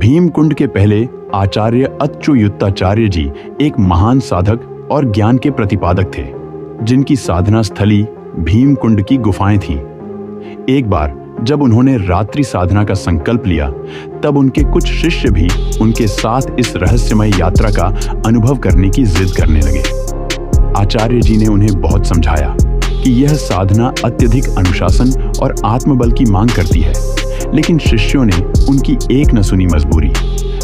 भीमकुंड के पहले आचार्य अच्युताचार्य जी एक महान साधक और ज्ञान के प्रतिपादक थे, जिनकी साधना स्थली भीमकुंड की गुफाएं थीं। एक बार जब उन्होंने रात्रि साधना का संकल्प लिया, तब उनके कुछ शिष्य भी उनके साथ इस रहस्यमय यात्रा का अनुभव करने की जिद करने लगे। आचार्य जी ने उन्हें बहुत समझाया कि यह साधना अत्यधिक अनुशासन और आत्मबल की मांग करती है, लेकिन शिष्यों ने उनकी एक न सुनी मजबूरी।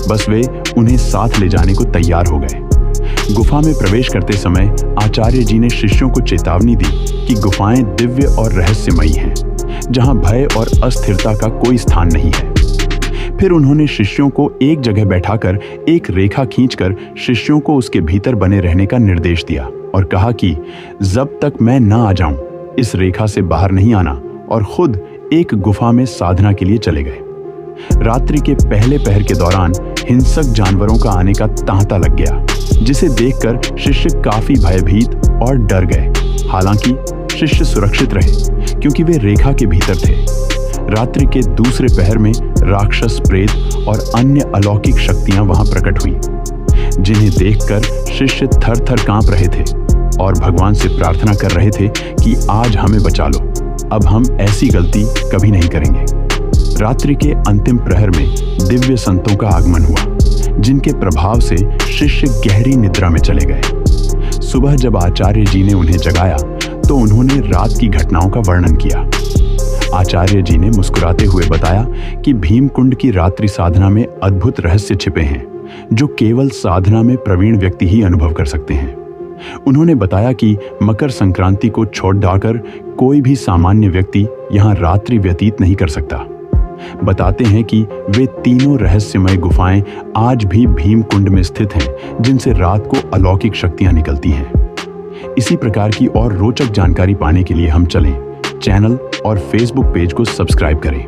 बस वे उन्हें साथ ले जाने को तैयार हो गए। गुफा में प्रवेश करते समय आचार्य जी ने शिष्यों को चेतावनी दी कि गुफाएं दिव्य और रहस्यमयी हैं, जहां भय और अस्थिरता का कोई स्थान नहीं है। फिर उन्होंने शिष्यों को एक जगह बैठाकर एक रेखा खींचकर शिष्यों को उसके भीतर बने रहने का निर्देश दिया और कहा कि जब तक मैं न आ जाऊं, इस रेखा से बाहर नहीं आना, और खुद एक गुफा में साधना के लिए चले गए। रात्रि के पहले पहर के दौरान हिंसक जानवरों का आने का तांता लग गया, जिसे देखकर शिष्य काफी भयभीत और डर गए। हालांकि शिष्य सुरक्षित रहे, क्योंकि वे रेखा के भीतर थे। रात्रि के दूसरे पहर में राक्षस, प्रेत और अन्य अलौकिक शक्तियां वहां प्रकट हुईं, जिन्हें देखकर शिष्य थर थर कांप रहे थे और भगवान से प्रार्थना कर रहे थे कि आज हमें बचा लो, अब हम ऐसी गलती कभी नहीं करेंगे। रात्रि के अंतिम प्रहर में दिव्य संतों का आगमन हुआ, जिनके प्रभाव से शिष्य गहरी निद्रा में चले गए। सुबह जब आचार्य जी ने उन्हें जगाया तो उन्होंने रात की घटनाओं का वर्णन किया। आचार्य जी ने मुस्कुराते हुए बताया कि भीमकुंड की रात्रि साधना में अद्भुत रहस्य छिपे हैं, जो केवल साधना में प्रवीण व्यक्ति ही अनुभव कर सकते हैं। उन्होंने बताया कि मकर संक्रांति को छोड़ डालकर कोई भी सामान्य व्यक्ति यहाँ रात्रि व्यतीत नहीं कर सकता। बताते हैं कि वे तीनों रहस्यमय गुफाएं आज भी भीमकुंड में स्थित हैं, जिनसे रात को अलौकिक शक्तियां निकलती हैं। इसी प्रकार की और रोचक जानकारी पाने के लिए हम चलें चैनल और फेसबुक पेज को सब्सक्राइब करें।